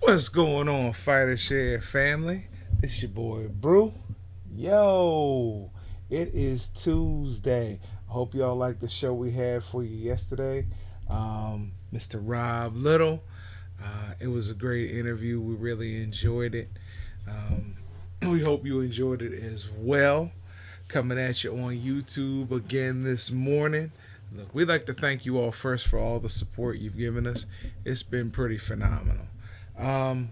What's going on, Fighter Share family? This your boy Brew. Yo, it is Tuesday. I hope y'all like the show we had for you yesterday. Mr. Rob Little. It was a great interview. We really enjoyed it. Um, we hope you enjoyed it as well. Coming at you on YouTube again this morning. Look, we'd like to thank you all first for all the support you've given us. It's been pretty phenomenal. Um,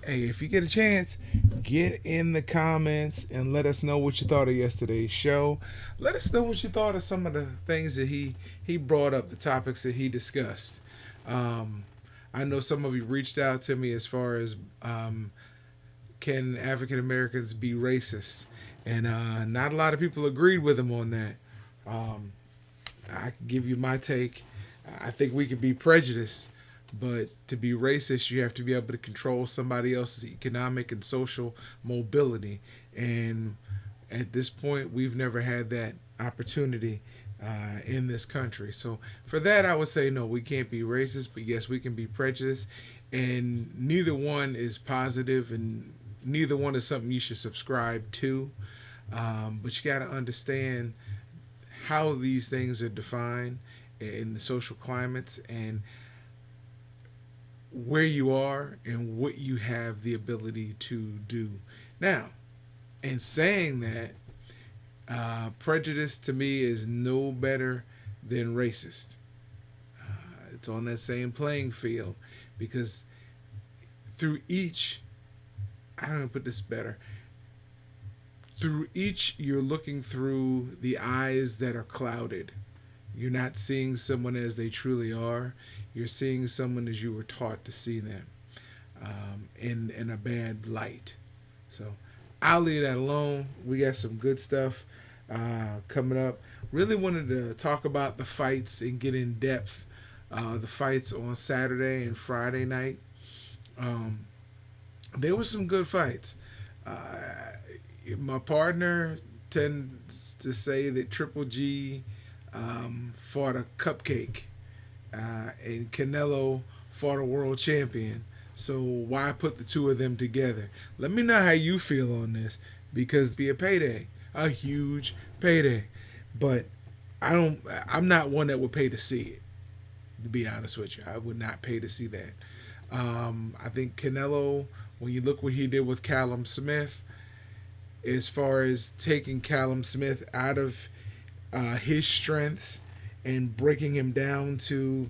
hey, if you get a chance, get in the comments and let us know what you thought of yesterday's show. Let us know what you thought of some of the things that he brought up, the topics that he discussed. Um, I know some of you reached out to me as far as can African Americans be racist, and not a lot of people agreed with him on that. Um, I can give you my take. I think we could be prejudiced, but to be racist, you have to be able to control somebody else's economic and social mobility. And at this point, we've never had that opportunity in this country. So for that, I would say no, we can't be racist, but yes, we can be prejudiced. And neither one is positive, and neither one is something you should subscribe to. But you got to understand how these things are defined in the social climates and where you are and what you have the ability to do. Now, in saying that, prejudice to me is no better than racist. It's on that same playing field because through each, I don't know, put this better. Through each, you're looking through the eyes that are clouded. You're not seeing someone as they truly are. You're seeing someone as you were taught to see them, in a bad light. So I'll leave that alone. We got some good stuff coming up. Really wanted to talk about the fights and get in depth. The fights on Saturday and Friday night. Um, there were some good fights. My partner tends to say that Triple G fought a cupcake, and Canelo fought a world champion. So why put the two of them together? Let me know how you feel on this, because be a payday, a huge payday. But I don't. I'm not one that would pay to see it. To be honest with you, I would not pay to see that. I think Canelo, when you look what he did with Callum Smith, as far as taking Callum Smith out of his strengths and breaking him down to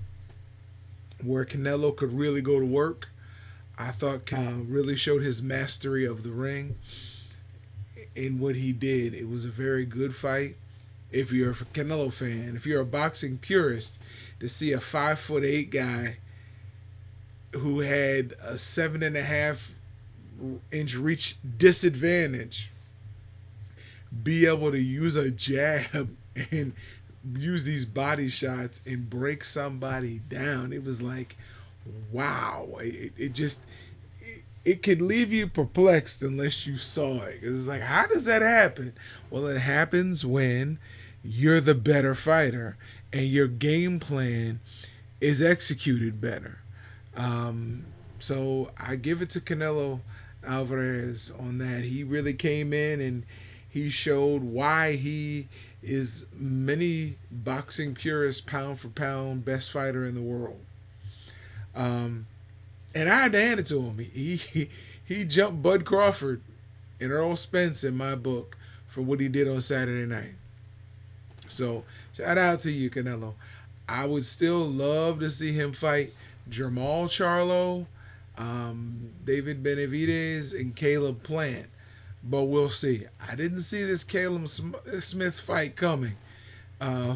where Canelo could really go to work. I thought really showed his mastery of the ring in what he did. It was a very good fight. If you're a Canelo fan, if you're a boxing purist, to see a 5'8" guy who had a 7.5 inch reach disadvantage be able to use a jab and use these body shots and break somebody down. It was like, wow. It just, it could leave you perplexed unless you saw it. It's like, how does that happen? Well, it happens when you're the better fighter and your game plan is executed better. So I give it to Canelo Alvarez on that. He really came in and he showed why he is many boxing purists pound for pound best fighter in the world. Um, and I had to hand it to him. He jumped Bud Crawford and Earl Spence in my book for what he did on Saturday night. So shout out to you, Canelo. I would still love to see him fight Jermall Charlo, David Benavidez, and Caleb Plant. But we'll see. I didn't see this Caleb Smith fight coming. Uh,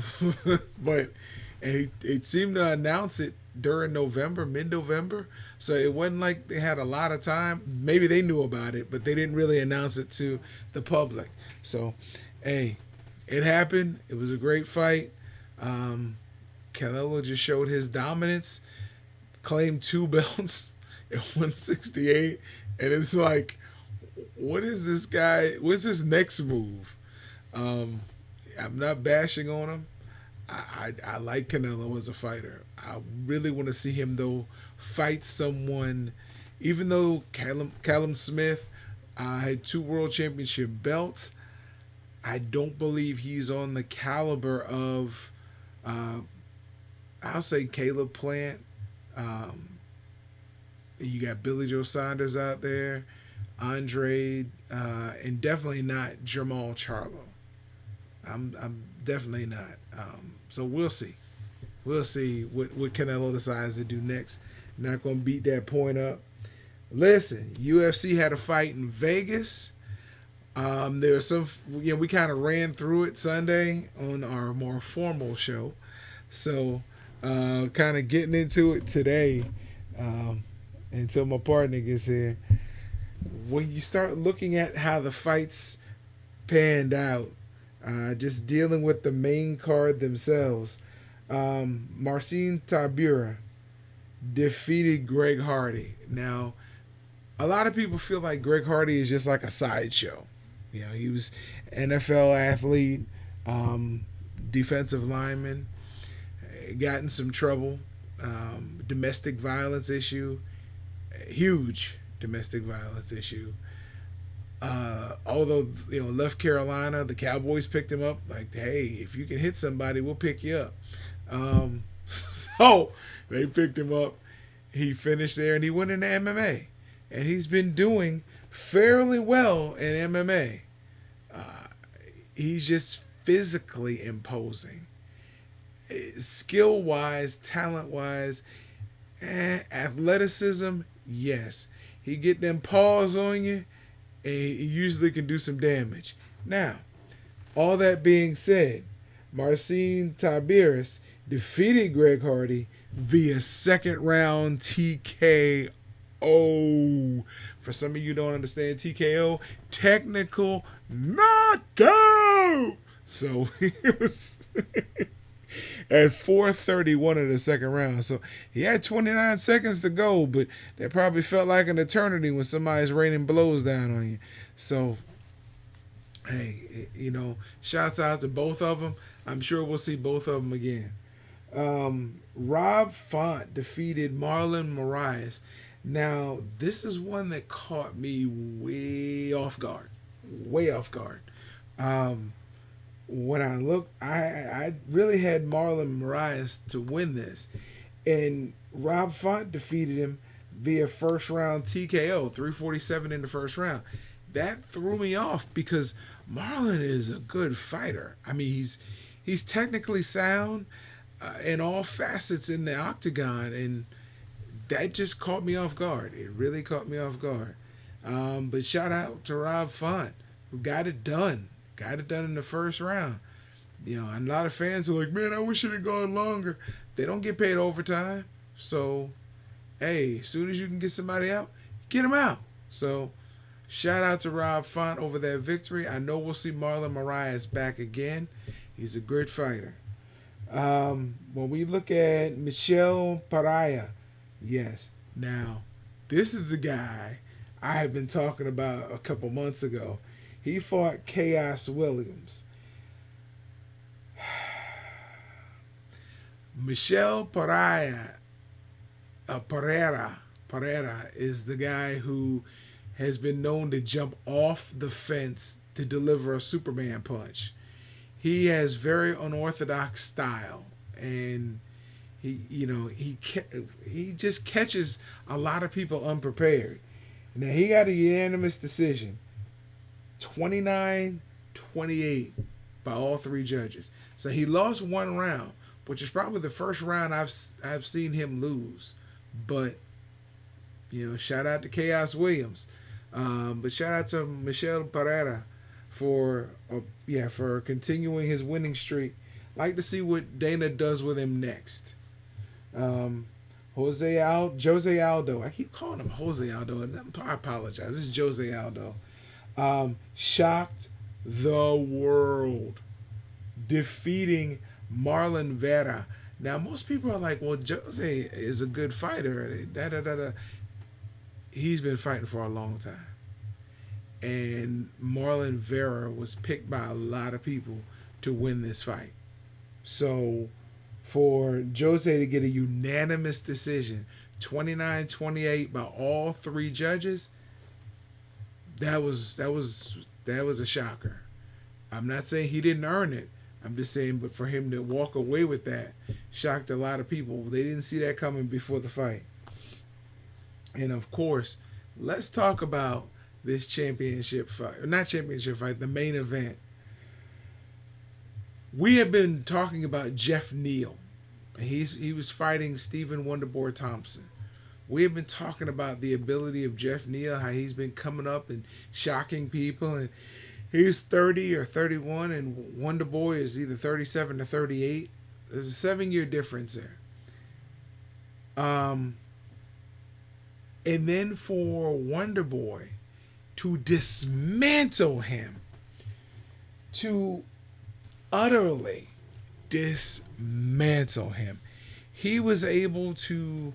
but it seemed to announce it during November, mid-November. So it wasn't like they had a lot of time. Maybe they knew about it, but they didn't really announce it to the public. So, hey, it happened. It was a great fight. Canelo just showed his dominance, claimed 2 belts at 168, and it's like, what is this guy? What's his next move? Um, I'm not bashing on him. I like Canelo as a fighter. I really want to see him though fight someone even though Callum Smith had 2 world championship belts, I don't believe he's on the caliber of, uh, I'll say, Caleb Plant. Um, you got Billy Joe Saunders out there, Andre, and definitely not Jamal Charlo. I'm definitely not. So we'll see. We'll see what Canelo decides to do next. Not going to beat that point up. Listen, UFC had a fight in Vegas. There was some, we kind of ran through it Sunday on our more formal show. So, kind of getting into it today, until my partner gets here. When you start looking at how the fights panned out, just dealing with the main card themselves, Marcin Tybura defeated Greg Hardy. Now, a lot of people feel like Greg Hardy is just like a sideshow. He was NFL athlete, defensive lineman, got in some trouble, domestic violence issue, huge domestic violence issue. Although left Carolina, the Cowboys picked him up. Like, hey, if you can hit somebody, we'll pick you up. So they picked him up. He finished there, and he went into MMA, and he's been doing fairly well in MMA. He's just physically imposing, skill wise, talent wise, athleticism. Yes, he get them paws on you, and he usually can do some damage. Now, all that being said, Marcin Tiberius defeated Greg Hardy via second round TKO. For some of you who don't understand TKO, technical knockout. So it was at 4:31 of the second round. So he had 29 seconds to go, but that probably felt like an eternity when somebody's raining blows down on you. So, hey, shouts out to both of them. I'm sure we'll see both of them again. Rob Font defeated Marlon Moraes. Now, this is one that caught me way off guard. Way off guard. When I looked, I really had Marlon Moraes to win this. And Rob Font defeated him via first round TKO, 347 in the first round. That threw me off because Marlon is a good fighter. I mean, he's technically sound in all facets in the octagon, and that just caught me off guard. It really caught me off guard. But shout out to Rob Font, who got it done. Got it done in the first round. A lot of fans are like, man, I wish it had gone longer. They don't get paid overtime. So, hey, as soon as you can get somebody out, get them out. So, shout out to Rob Font over that victory. I know we'll see Marlon Moraes back again. He's a great fighter. When we look at Michel Pereira, yes. Now, this is the guy I have been talking about a couple months ago. He fought Chaos Williams. Michel Pereira is the guy who has been known to jump off the fence to deliver a Superman punch. He has very unorthodox style, and he just catches a lot of people unprepared. Now, he got a unanimous decision, 29-28 by all three judges. So he lost one round, which is probably the first round I've seen him lose. But shout out to Chaos Williams. But shout out to Michel Pereira for continuing his winning streak. Like to see what Dana does with him next. Jose Aldo. I keep calling him Jose Aldo, and I apologize. This is Jose Aldo. Shocked the world, defeating Marlon Vera. Now, most people are like, well, Jose is a good fighter. He's been fighting for a long time. And Marlon Vera was picked by a lot of people to win this fight. So, for Jose to get a unanimous decision, 29-28 by all three judges. That was a shocker. I'm not saying he didn't earn it. I'm just saying, but for him to walk away with that shocked a lot of people. They didn't see that coming before the fight. And of course, let's talk about this championship fight. Not championship fight, the main event. We have been talking about Jeff Neal. He was fighting Stephen Wonderboy Thompson. We have been talking about the ability of Jeff Neal, how he's been coming up and shocking people. And he's 30 or 31, and Wonderboy is either 37 or 38. There's a 7-year difference there. And then for Wonderboy to dismantle him, to utterly dismantle him. He was able to,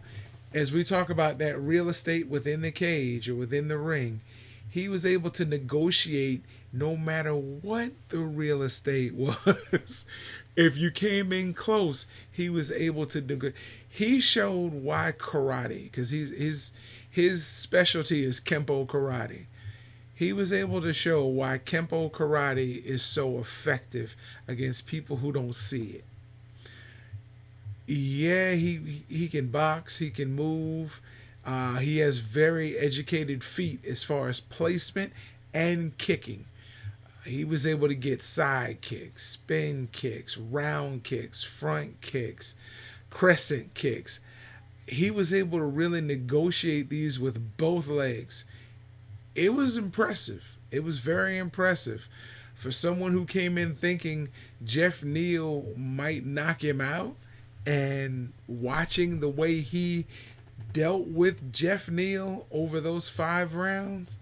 as we talk about that real estate within the cage or within the ring, he was able to negotiate no matter what the real estate was. If you came in close, he was able to negotiate. He showed why karate, because his specialty is Kempo karate. He was able to show why Kempo karate is so effective against people who don't see it. Yeah, he can box, he can move. He has very educated feet as far as placement and kicking. He was able to get side kicks, spin kicks, round kicks, front kicks, crescent kicks. He was able to really negotiate these with both legs. It was impressive. It was very impressive for someone who came in thinking Jeff Neal might knock him out, and watching the way he dealt with Jeff Neal over those 5 rounds,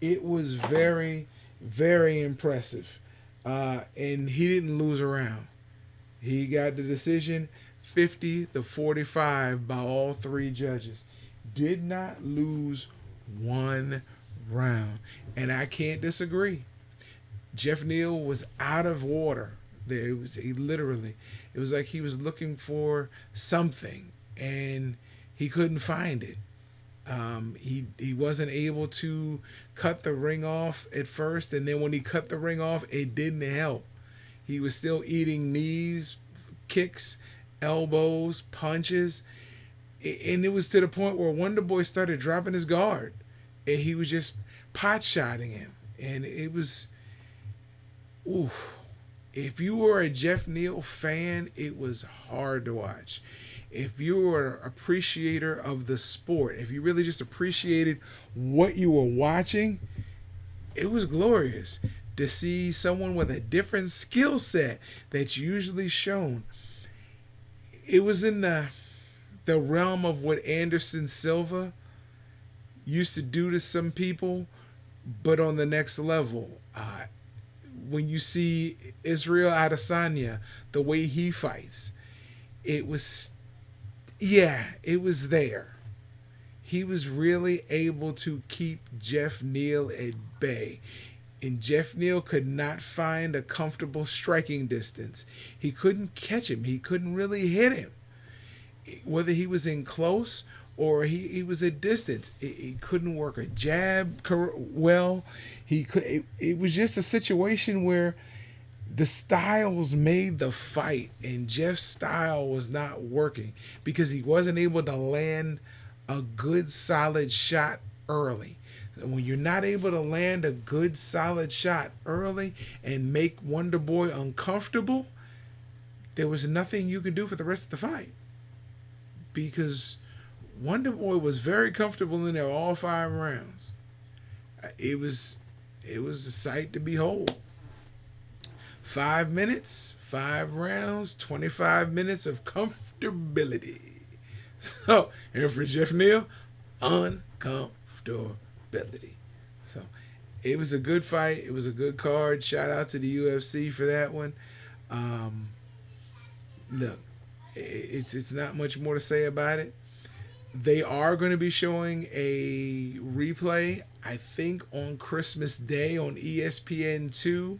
it was very, very impressive. And he didn't lose a round. He got the decision 50-45 by all 3 judges. Did not lose one round. And I can't disagree. Jeff Neal was out of water. It was like he was looking for something and he couldn't find it. He wasn't able to cut the ring off at first, and then when he cut the ring off, it didn't help. He was still eating knees, kicks, elbows, punches, and it was to the point where Wonderboy started dropping his guard, and he was just pot-shotting him, and it was, oof. If you were a Jeff Neal fan, it was hard to watch. If you were an appreciator of the sport, if you really just appreciated what you were watching, it was glorious to see someone with a different skill set that's usually shown. It was in the realm of what Anderson Silva used to do to some people, but on the next level. When you see Israel Adesanya, the way he fights, it was there. He was really able to keep Jeff Neal at bay. And Jeff Neal could not find a comfortable striking distance. He couldn't catch him. He couldn't really hit him. Whether he was in close or he was at distance, he couldn't work a jab well. It was just a situation where the styles made the fight, and Jeff's style was not working because he wasn't able to land a good solid shot early. When you're not able to land a good solid shot early and make Wonderboy uncomfortable, there was nothing you could do for the rest of the fight, because Wonderboy was very comfortable in there all 5 rounds. It was a sight to behold. 5 minutes, 5 rounds, 25 minutes of comfortability. So, and for Jeff Neal, uncomfortability. So, it was a good fight. It was a good card. Shout out to the UFC for that one. Look, it's not much more to say about it. They are going to be showing a replay, I think, on Christmas Day on ESPN2.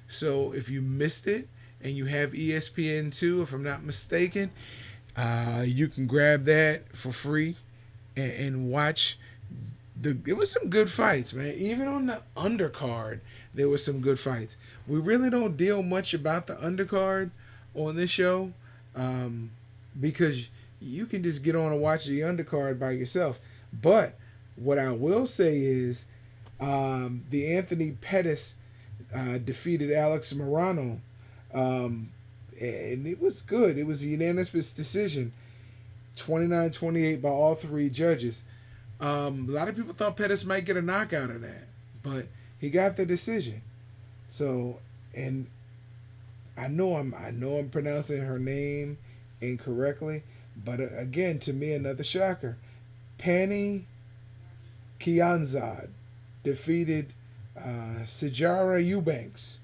So if you missed it and you have ESPN2, if I'm not mistaken, You can grab that for free and watch. There was some good fights, man. Even on the undercard, there was some good fights. We really don't deal much about the undercard on this show, um, because you can just get on and watch the undercard by yourself. But what I will say is, the Anthony Pettis defeated Alex Morano, um, and it was good. It was a unanimous decision, 29-28 by all three judges. A lot of people thought Pettis might get a knockout of that, but he got the decision. So, and I know I'm pronouncing her name incorrectly, but again, to me, another shocker. Pani Kianzad defeated Sijara Eubanks.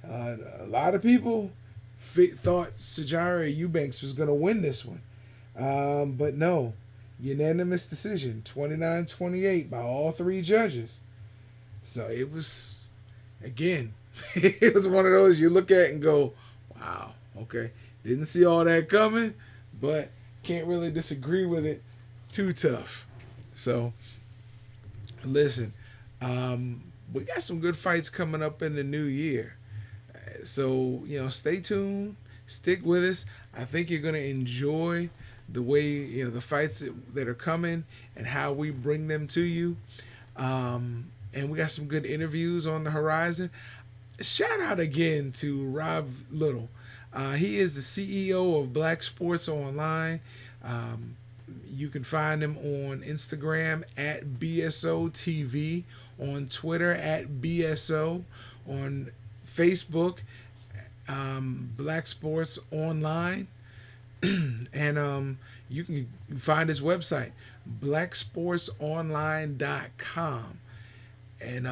A lot of people thought Sijara Eubanks was going to win this one, but no. Unanimous decision, 29-28 by all three judges. So it was, again, it was one of those you look at and go, wow, okay. Didn't see all that coming, but can't really disagree with it too tough. So, listen, we got some good fights coming up in the new year. So, stay tuned, stick with us. I think you're going to enjoy the way, the fights that are coming and how we bring them to you. And we got some good interviews on the horizon. Shout out again to Rob Little. He is the CEO of Black Sports Online. You can find him on Instagram at BSO TV, on Twitter at BSO, on Facebook, Black Sports Online. And you can find his website, blacksportsonline.com. And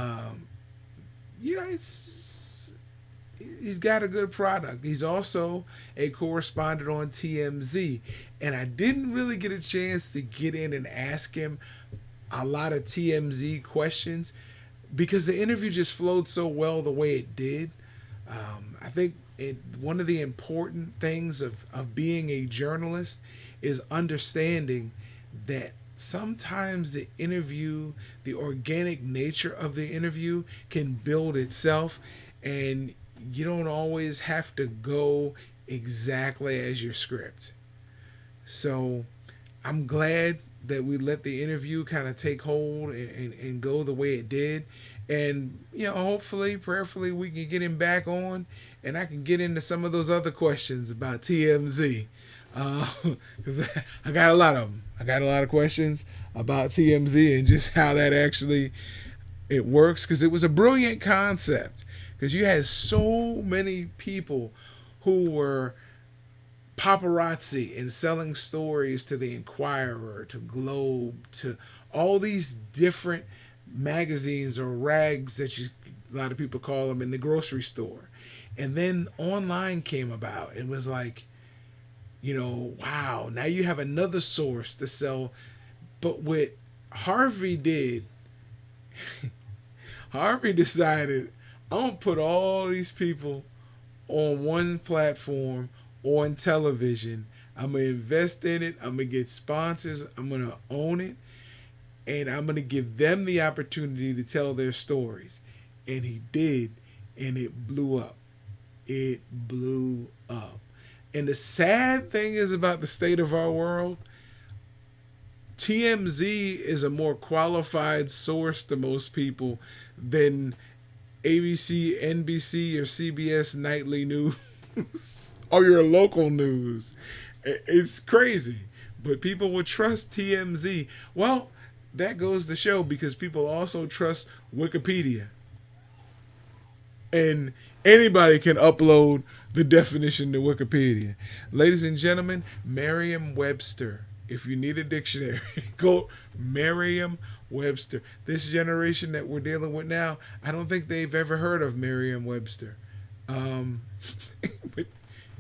he's got a good product. He's also a correspondent on TMZ, and I didn't really get a chance to get in and ask him a lot of TMZ questions because the interview just flowed so well the way it did. I think one of the important things of being a journalist is understanding that sometimes the interview, the organic nature of the interview can build itself, and you don't always have to go exactly as your script. So I'm glad that we let the interview kind of take hold and go the way it did. And, hopefully, prayerfully, we can get him back on and I can get into some of those other questions about TMZ. Because I got a lot of them. I got a lot of questions about TMZ and just how that actually it works, because it was a brilliant concept, because you had so many people who were paparazzi and selling stories to the Inquirer, to Globe, to all these different magazines or rags that a lot of people call them in the grocery store. And then online came about and was like, wow, now you have another source to sell. But what Harvey did, Harvey decided, I'm going to put all these people on one platform, on television. I'm going to invest in it. I'm going to get sponsors. I'm going to own it. And I'm going to give them the opportunity to tell their stories. And he did. And it blew up. It blew up. And the sad thing is about the state of our world, TMZ is a more qualified source to most people than ABC, NBC, or CBS nightly news or your local news. It's crazy. But people will trust TMZ. Well, that goes to show, because people also trust Wikipedia. And anybody can upload the definition to Wikipedia. Ladies and gentlemen, Merriam-Webster. If you need a dictionary, go Merriam-Webster. This generation that we're dealing with now, I don't think they've ever heard of Merriam-Webster. But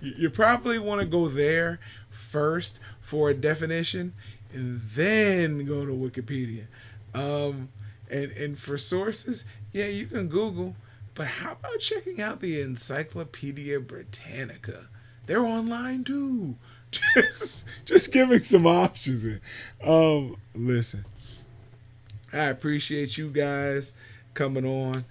you probably want to go there first for a definition, and then go to Wikipedia. And for sources, yeah, you can Google. But how about checking out the Encyclopedia Britannica? They're online too. Just giving some options here. Listen, I appreciate you guys coming on.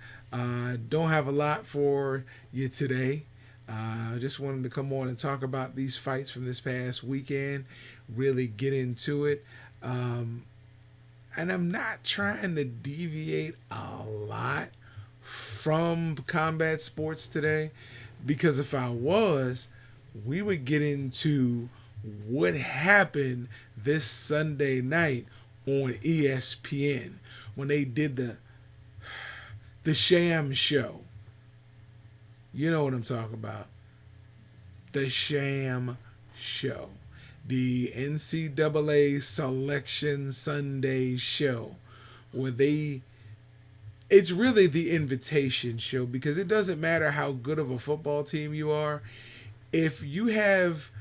Don't have a lot for you today. I just wanted to come on and talk about these fights from this past weekend, really get into it. Um, and I'm not trying to deviate a lot from combat sports today because if I was, we would get into what happened this Sunday night on ESPN when they did the sham show. You know what I'm talking about. The sham show. The NCAA Selection Sunday show. Where it's really the invitation show because it doesn't matter how good of a football team you are. If you have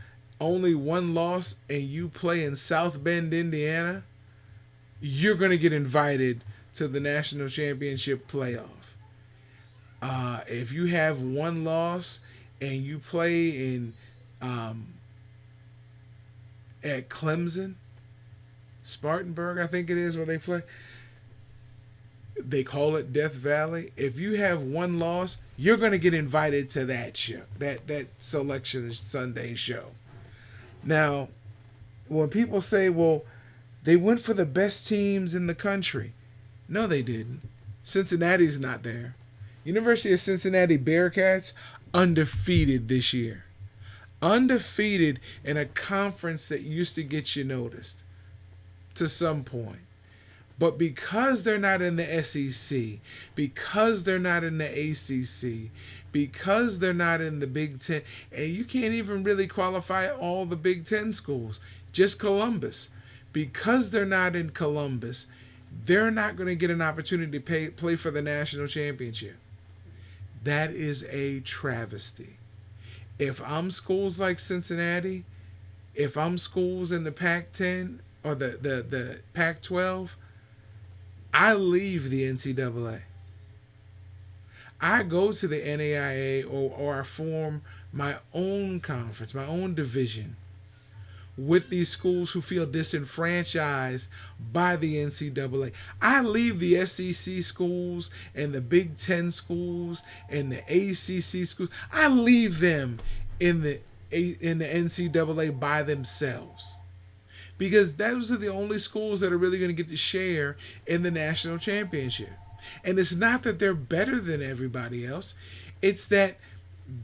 only one loss and you play in South Bend, Indiana, you're going to get invited to the national championship playoff. If you have one loss and you play in at Clemson, Spartanburg, I think it is where they play. They call it Death Valley. If you have one loss, you're going to get invited to that show, that Selection Sunday show. Now, when people say, well, they went for the best teams in the country. No, they didn't. Cincinnati's not there. University of Cincinnati Bearcats, undefeated this year. Undefeated in a conference that used to get you noticed to some point. But because they're not in the SEC, because they're not in the ACC, because they're not in the Big Ten, and you can't even really qualify all the Big Ten schools, just Columbus. Because they're not in Columbus, they're not going to get an opportunity to play for the national championship. That is a travesty. If I'm schools like Cincinnati, if I'm schools in the Pac-10 or the Pac-12, I leave the NCAA. I go to the NAIA or I form my own conference, my own division with these schools who feel disenfranchised by the NCAA. I leave the SEC schools and the Big Ten schools and the ACC schools. I leave them in the NCAA by themselves. Because those are the only schools that are really going to get to share in the national championship. And it's not that they're better than everybody else. It's that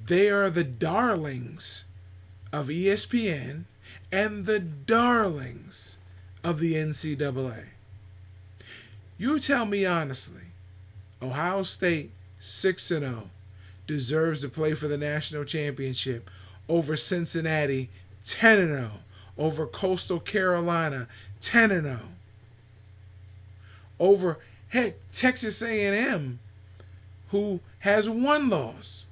they are the darlings of ESPN and the darlings of the NCAA. You tell me honestly, Ohio State 6-0 deserves to play for the national championship over Cincinnati 10-0, over Coastal Carolina 10-0, over Texas A&M, who has one loss.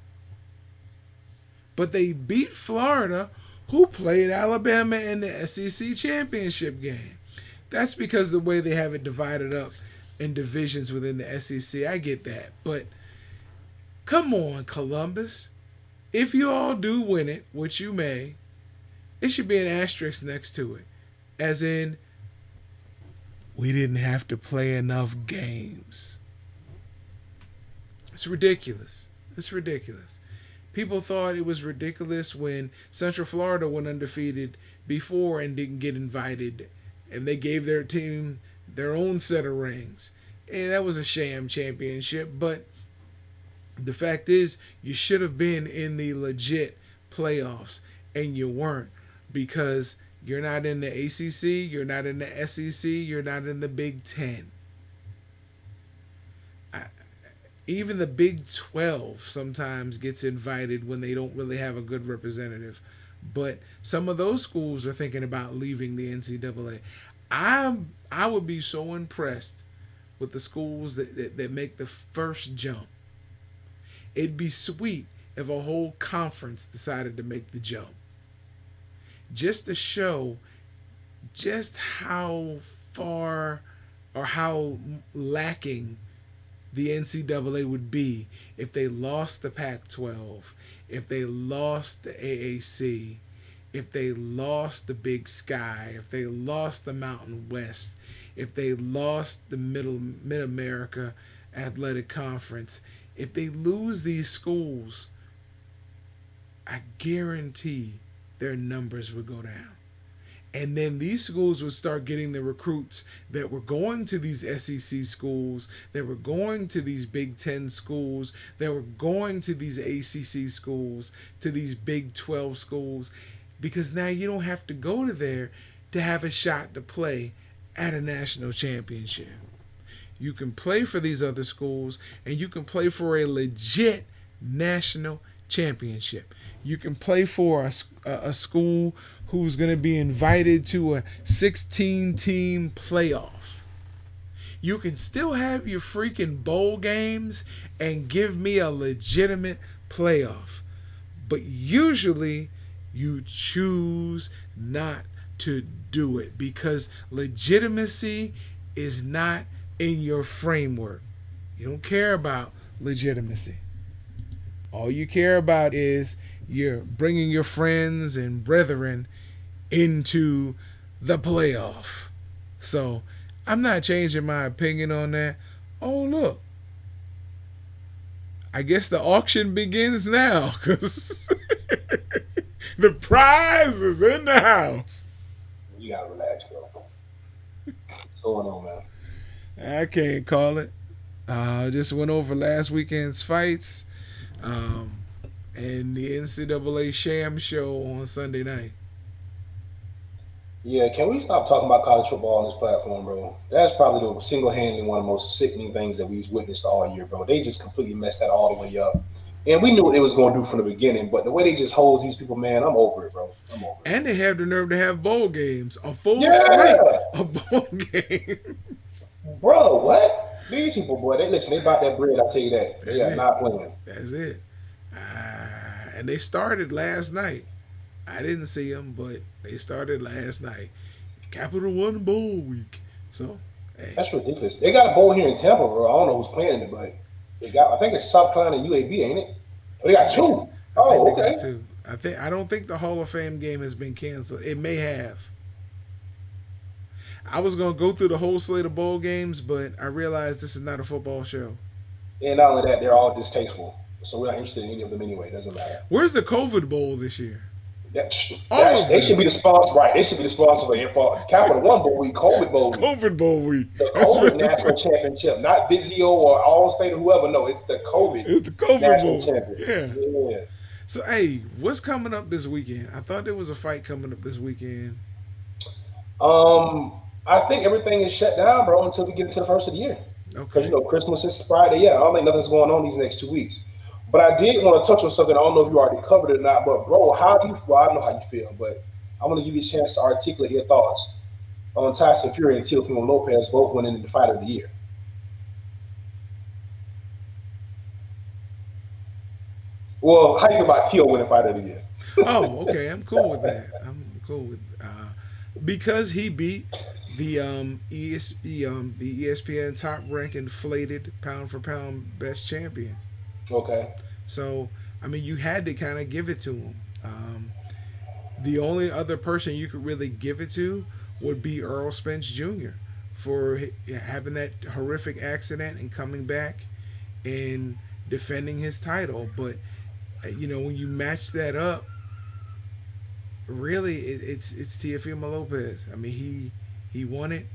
But they beat Florida, who played Alabama in the SEC championship game. That's because the way they have it divided up in divisions within the SEC. I get that. But come on, Columbus. If you all do win it, which you may, it should be an asterisk next to it. As in, we didn't have to play enough games. It's ridiculous. It's ridiculous. People thought it was ridiculous when Central Florida went undefeated before and didn't get invited. And they gave their team their own set of rings. And that was a sham championship. But the fact is, you should have been in the legit playoffs. And you weren't. Because you're not in the ACC, you're not in the SEC, you're not in the Big Ten. Even the Big 12 sometimes gets invited when they don't really have a good representative. But some of those schools are thinking about leaving the NCAA. I would be so impressed with the schools that make the first jump. It'd be sweet if a whole conference decided to make the jump. Just to show just how far or how lacking the NCAA would be if they lost the Pac-12, if they lost the AAC, if they lost the Big Sky, if they lost the Mountain West, if they lost the Mid America Athletic Conference, if they lose these schools, I guarantee their numbers would go down. And then these schools would start getting the recruits that were going to these SEC schools, that were going to these Big Ten schools, that were going to these ACC schools, to these Big 12 schools, because now you don't have to go to there to have a shot to play at a national championship. You can play for these other schools, and you can play for a legit national championship. You can play for a school who's going to be invited to a 16-team playoff. You can still have your freaking bowl games and give me a legitimate playoff. But usually you choose not to do it because legitimacy is not in your framework. You don't care about legitimacy. All you care about is you're bringing your friends and brethren into the playoff. So I'm not changing my opinion on that. Oh, look. I guess the auction begins now because the prize is in the house. You gotta relax, bro. What's going on, man? I can't call it. Just went over last weekend's fights um, and the NCAA Sham Show on Sunday night. Yeah, can we stop talking about college football on this platform, bro? That's probably the single-handedly one of the most sickening things that we've witnessed all year, bro. They just completely messed that all the way up. And we knew what they was going to do from the beginning, but the way they just hose these people, man, I'm over it, bro. I'm over it. And they have the nerve to have bowl games, a full slate Yeah, of bowl games. bro, what? These people, boy, they listen, they bought that bread, I'll tell you that. They That's are it. not playing. That's it. And they started last night. I didn't see them, but they started last night. Capital One Bowl week. So, hey, That's ridiculous. They got a bowl here in Tampa, bro. I don't know who's playing it, but they got, I think it's South Carolina and UAB, ain't it? Oh, they I got think two. I think Oh, they got okay. two. I don't think the Hall of Fame game has been canceled. It may have. I was gonna go through the whole slate of bowl games, but I realized this is not a football show. And not only that, they're all distasteful. So we're not interested in any of them anyway. It doesn't matter. Where's the COVID Bowl this year? That, All of they should them. be the sponsor, right? They should be the sponsor for Capital One Bowl Week, COVID It's Bowl Week, COVID Bowl week. the That's what COVID National Championship, not Vizio or All State or whoever. No, it's the COVID it's the COVID National Bowl. Champion. Yeah. Yeah. So hey, what's coming up this weekend? I thought there was a fight coming up this weekend. I think everything is shut down, bro, until we get into the first of the year. Because Okay. Christmas is Friday. Yeah, I don't think nothing's going on these next 2 weeks. But I did want to touch on something. I don't know if you already covered it or not. But bro, how do you? Well, I know how you feel, but I want to give you a chance to articulate your thoughts on Tyson Fury and Teofimo Lopez both winning the fight of the year. Well, how do you feel about Teo winning fight of the year? Oh, okay. I'm cool with that. I'm cool with because he beat the ESPN top ranked inflated pound for pound best champion. Okay. So I mean, you had to kind of give it to him. The only other person you could really give it to would be Earl Spence Jr. for having that horrific accident and coming back and defending his title. But when you match that up, really it's Teofimo Lopez. I mean, he won it.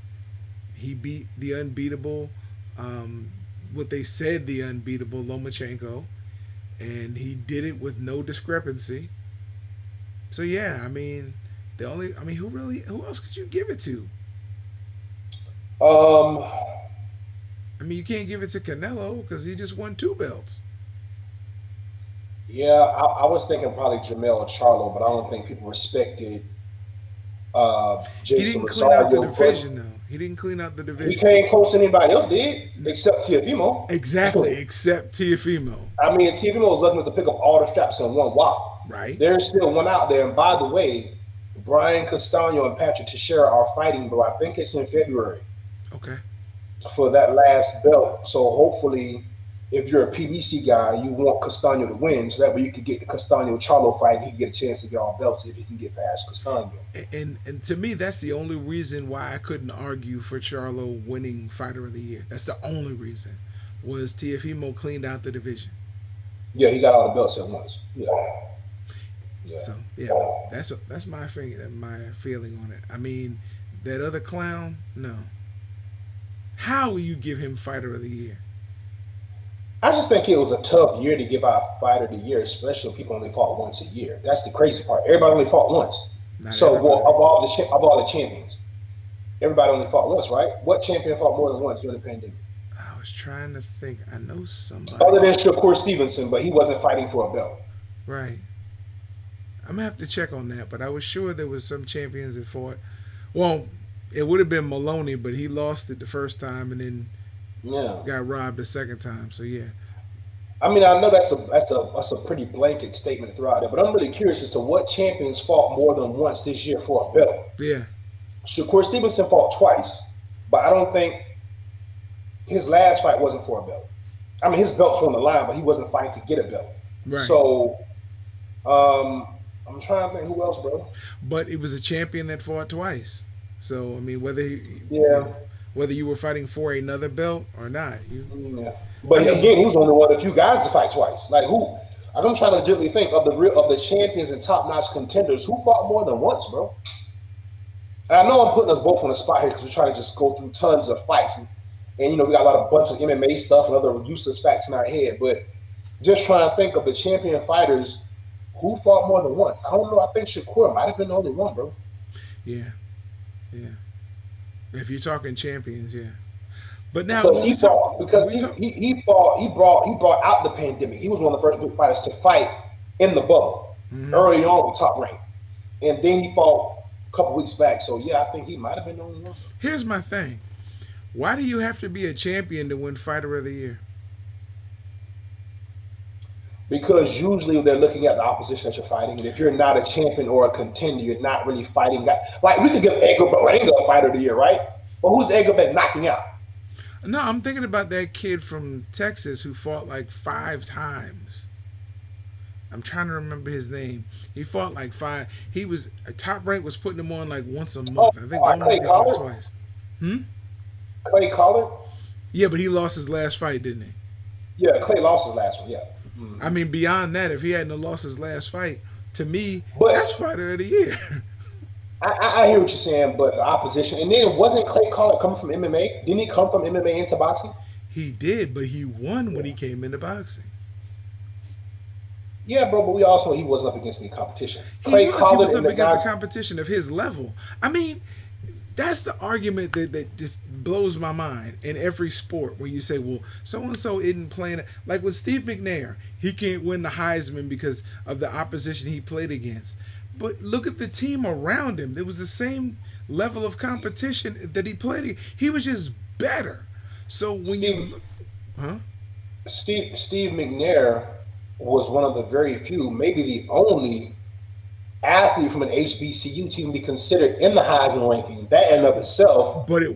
He beat the unbeatable, what they said the unbeatable Lomachenko, and he did it with no discrepancy. So yeah, I mean, who else could you give it to? Um, I mean, you can't give it to Canelo because he just won two belts. yeah, I was thinking probably Jamel Charlo, but I don't think people respected He Jason didn't clean out the Rosario. But division though. He didn't clean out the he division. came close than anybody else did, except Teofimo. Exactly, except Teofimo, I mean, Teofimo was lucky enough to pick up all the straps in one whop. right? There's still one out there. And by the way, Brian Castano and Patrick Teixeira are fighting, bro. I think it's in February Okay. for that last belt. So hopefully If you're a PBC guy, you want Castano to win, so that way you can get the Castano Charlo fight, and he can get a chance to get all belts if he can get past Castano. And to me, that's the only reason why I couldn't argue for Charlo winning Fighter of the Year. That's the only reason was Tiafimo cleaned out the division. Yeah, he got all the belts at once. Yeah, yeah. So yeah, that's my feeling on it. I mean, that other clown, no. How will you give him Fighter of the Year? I just think it was a tough year to give out Fighter of the Year, especially when people only fought once a year. That's the crazy part. Everybody only fought once. Not So, well, everybody. of all the champions, everybody only fought once, right? What champion fought more than once during the pandemic? I was trying to think. I know Other somebody. than Shakur Stevenson, but he wasn't fighting for a belt. Right. I'm gonna have to check on that, but I was sure there was some champions that fought. Well, it would have been Maloney, but he lost it the first time and then Yeah. got robbed the second time. So yeah, I mean, I know that's a pretty blanket statement throughout it, but I'm really curious as to what champions fought more than once this year for a belt. yeah, Shakur Stevenson fought twice, but I don't think his last fight wasn't for a belt. I mean, his belts were on the line, but he wasn't fighting to get a belt. right. So um, I'm trying to think who else, bro. But it was a champion that fought twice. So I mean, Yeah, whether you were fighting for another belt or not, yeah. I But mean, again, he was only one of the few guys to fight twice. Like who? I'm trying to legitimately think of the champions and top notch contenders who fought more than once, bro. And I know I'm putting us both on the spot here because we're trying to just go through tons of fights, and we got a lot of bunch of MMA stuff and other useless facts in our head. But just trying to think of the champion fighters who fought more than once. I don't know. I think Shakur might have been the only one, bro. yeah, yeah. If you're talking champions, yeah. But now Because when he we talk, fought when because we talk, he brought out the pandemic. He was one of the first big fighters to fight in the bubble hmm early on with top rank, and then he fought a couple weeks back. So yeah, I think he might have been the only one. here's my thing. Why do you have to be a champion to win Fighter of the Year? Because usually they're looking at the opposition that you're fighting, and if you're not a champion or a contender, you're not really fighting. Like we could give Edgar Berlanga a fighter of the year, right? But who's Edgar been knocking out? No, I'm thinking about that kid from Texas who fought like 5 times. I'm trying to remember his name. He fought like five. He was top rank was putting him on like once a Oh, month. I think one Clay month he fought Collard. twice. Hmm. Clay Collard. Yeah, but he lost his last fight, didn't he? Yeah, Clay lost his last one. Yeah. I Mhm. mean, beyond that, if he hadn't lost his last fight, to me, that's But fighter of the year. I hear what you're saying, but the opposition, and then wasn't Clay Collard coming from MMA? Didn't he come from MMA into boxing? He did, but he won when he came into boxing. Yeah, bro, but we also know he wasn't up against any competition. He Clay was. He Collard was and up the against guys. a competition of his level. I mean, that's the argument that just blows my mind in every sport where you say, well, so and so isn't playing. Like with Steve McNair, he can't win the Heisman because of the opposition he played against. But look at the team around him. There was the same level of competition that he played against. He was just better. So when you Steve look, huh? Steve McNair was one of the very few, maybe the only athlete from an HBCU team to be considered in the Heisman ranking. That in and of itself, But it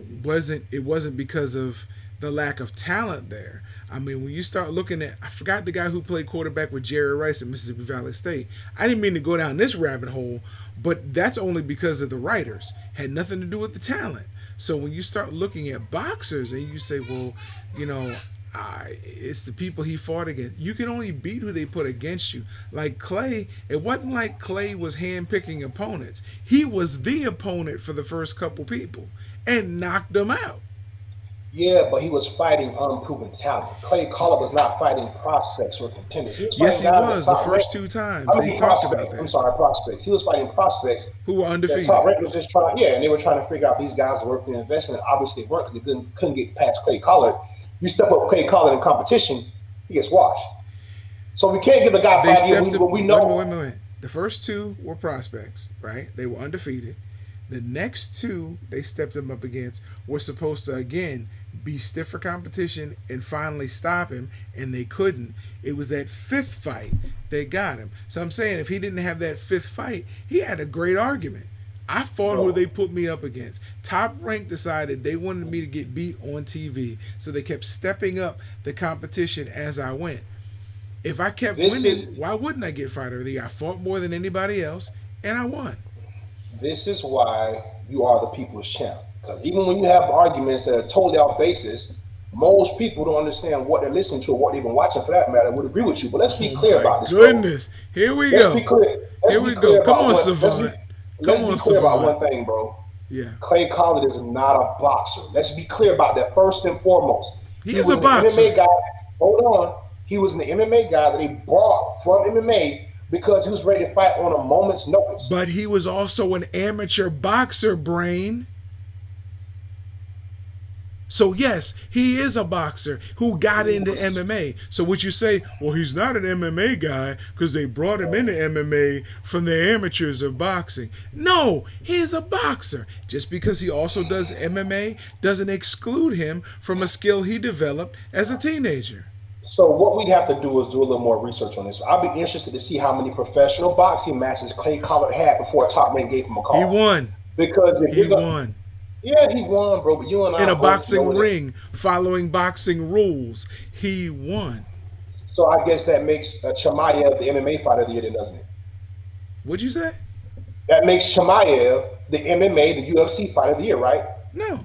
wasn't because of the lack of talent there. I mean, when you start looking at, I forgot the guy who played quarterback with Jerry Rice at Mississippi Valley State. I didn't mean to go down this rabbit hole, but that's only because of the writers. Had nothing to do with the talent. So when you start looking at boxers and you say, well, you know, it's the people he fought against. You can only beat who they put against you. Like Clay, it wasn't like Clay was handpicking opponents. He was the opponent for the first couple people and knocked them out. yeah, but he was fighting unproven talent. Clay Collard was not fighting prospects or contenders. He was Yes, fighting he guys at was the top rank. first two times. I They mean talked about prospects. I'm that. sorry, prospects. He was fighting prospects Who were that top undefeated. rank was just trying. Yeah, and they were trying to figure out these guys are worth the investment. Obviously, they weren't because they couldn't get past Clay Collard. You step up Clay Collard in competition, he gets washed. So we can't give the guy They 5 years stepped when him. we Wait a minute, wait a know. minute. Wait a minute. The first two were prospects, right? They were undefeated. The next two they stepped him up against were supposed to again be stiffer competition and finally stop him, and they couldn't. It was that fifth fight that got him. So I'm saying if he didn't have that fifth fight, he had a great argument. I fought who they bro. put me up against. Top Rank decided they wanted me to get beat on TV, so they kept stepping up the competition as I went. If I kept This winning, is why wouldn't I get Fighter of the Year? I fought more than anybody else, and I won. this is why you are the people's champ. Because even when you have arguments that are totally off basis, most people don't understand what they're listening to or what they've been watching for that matter would agree with you. But let's be Oh clear my about this, bro. goodness! Here we Let's be go. clear. Let's Here be we go. clear Come about on, what. Savant. Let's Come be on, clear about Savant. one thing, bro. Yeah, Clay Collard is not a boxer. Let's be clear about that first and foremost. he He is a was an boxer, MMA guy. Hold on. He was an MMA guy that they brought from MMA because he was ready to fight on a moment's notice. but he was also an amateur boxer, brain. So yes, he is a boxer who got He into was MMA. So would you say, well, he's not an MMA guy because they brought him into MMA from the amateurs of boxing? No, he is a boxer. Just because he also does MMA doesn't exclude him from a skill he developed as a teenager. so what we'd have to do is do a little more research on this. I'll be interested to see how many professional boxing matches Clay Collard had before Top Man gave him a He call. won. Because if He you're going, won yeah, he won, bro. But you and in I a both boxing know that. ring, following boxing rules. He won. So I guess that makes Chimaev the MMA fighter of the year, then, doesn't it? What'd you say? That makes Chimaev the MMA, the UFC fighter of the year, right? No.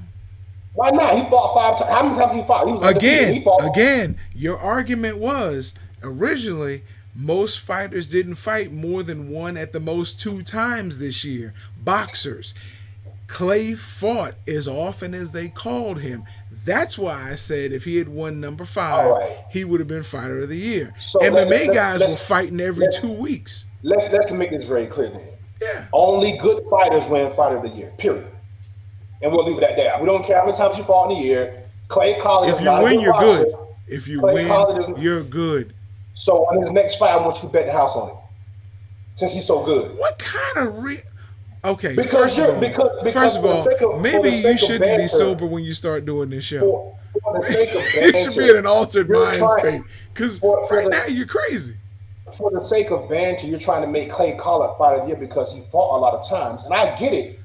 Why not? He fought 5 times. How many times he fought? He was undefeated. He fought. Your argument was originally most fighters didn't fight more than one, at the most two times this year. Boxers. Clay fought as often as they called him. That's why I said if he had won number All five, right. he would have been fighter of the year. So MMA guys were let's fighting every let's 2 weeks. let's make this very clear then. Yeah. Only good fighters win fighter of the year. Period. And we'll leave it at that. We don't care how many times you fought in a year. Clay Collard If is you not a win, good you're boxer. good. If you Clay win, Collard is. you're good. So on his next fight, I want you to bet the house on it, since he's so good. What kind of Okay, Because you're because first of for the all, sake of for maybe the you sake of shouldn't be banter, sober when you start doing this show. for the sake of You should be in an banter, altered you're mind trying state. Because for right the now you're crazy. for the sake of banter, you're trying to make Clay Collard fight of the year because he fought a lot of times, and I get it.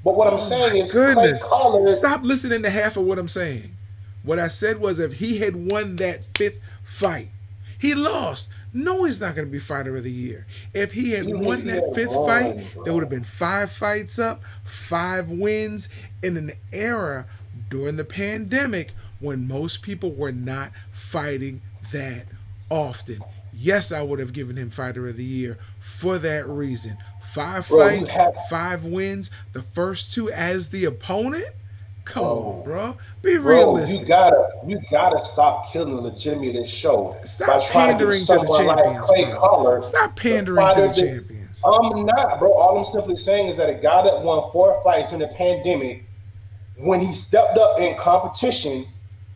But what I'm Oh saying my is Clay goodness. Collard. Stop listening to half of what I'm saying. What I said was if he had won that fifth fight, he lost. No, he's not going to be fighter of the year. If he had Even if won he that had fifth fight, won, there would have bro. been 5 fights up, 5 wins in an era during the pandemic when most people were not fighting that often. Yes, I would have given him fighter of the year for that reason. Five Bro, you fights, have 5 wins, the first two as the opponent? Come on, bro. bro. Be Bro, you realistic. gotta you gotta stop killing the legitimacy of this show by Stop trying to give pandering to the someone like champions, Clay bro. Collard Stop the pandering to the fighter that champions. I'm not, bro. All I'm simply saying is that a guy that won 4 fights during the pandemic, when he stepped up in competition,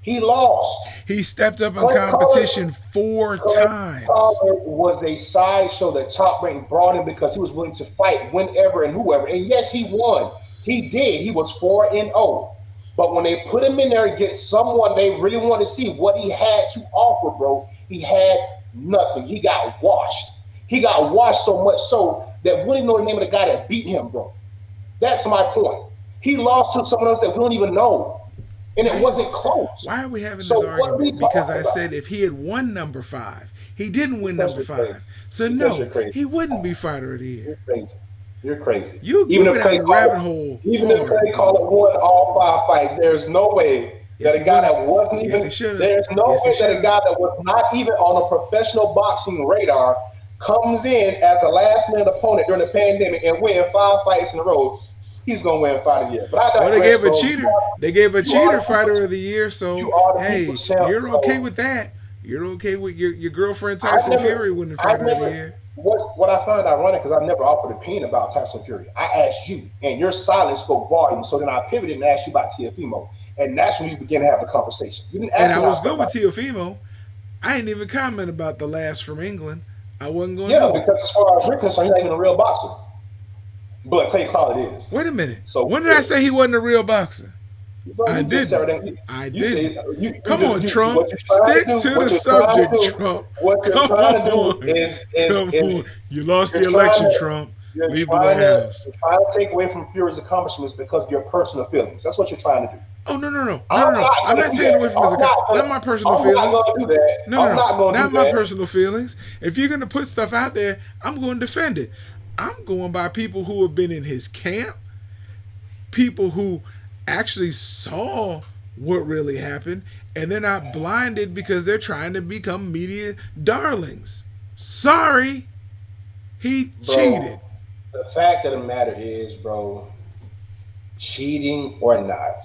he lost. He stepped up in Clay Collard, competition four Clay times. Collard was a sideshow that Top Rank brought him because he was willing to fight whenever and whoever. And yes, he won. He did. He was 4-0. But when they put him in there against someone they really want to see what he had to offer, bro, he had nothing. He got washed. He got washed so much so that we don't even know the name of the guy that beat him, bro. That's my point. He lost to someone else that we don't even know. And it Why wasn't is close. why are we having So this what are we argument? Because talking I said about? if he had won number five, he didn't win Because number you're crazy. five. So Because you're no, crazy. he wouldn't be fighter of the You're year. crazy. You're crazy. You went down the rabbit hole Even if hard. Clay Collard won all 5 fights, there's no way that Yes, a he guy would have. that wasn't Yes, he even should have. there's no Yes, he way that should a have. guy that was not even on a professional boxing radar comes in as a last minute opponent during the pandemic and win 5 fights in a row. He's gonna win fight of the year. But I Well, they digress, gave a bro. cheater. They gave a You are cheater the fighter people's, of the year. So you are the hey, people's champ. you're okay So with that. You're okay with your girlfriend I Tyson never, Fury winning I fighter of the never. year. What I find ironic because I've never offered an opinion about Tyson Fury. I asked you, and your silence spoke volumes. So then I pivoted and asked you about Tiafimo, and that's when you began to have the conversation. You didn't And ask I me how I was felt good with about it. Teofimo. I didn't even comment about the last from England. I wasn't going to Yeah, do it. because as far as you're concerned, he's not even a real boxer, but Clay Collard is. Wait a minute. So When did I yeah. say he wasn't a real boxer? Bro, I you just said didn't. everything. I You say didn't. Come on, what Trump. you're trying to Stick do. to What the you're trying to subject, do. Trump. What you're Come trying to do on. is Come on. You lost the you're trying election, to Trump. Leave the White House. you're trying to take away from Fury's accomplishments because of your personal feelings. That's what you're trying to do. Oh no no no no I'm no no! not I'm gonna not do taking that. away from his account. Not my personal I'm not feelings. gonna do that. No no I'm no! not gonna do Not my that. personal feelings. If you're gonna put stuff out there, I'm going to defend it. I'm going by people who have been in his camp, people who actually saw what really happened, and they're not blinded because they're trying to become media darlings. Sorry, he Bro, cheated. the fact of the matter is, bro, cheating or not,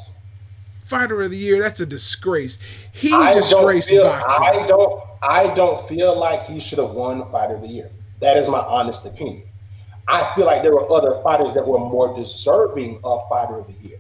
Fighter of the year, that's a disgrace. He I don't disgraced feel boxing. I don't feel like he should have won Fighter of the Year. That is my honest opinion. I feel like there were other fighters that were more deserving of Fighter of the Year.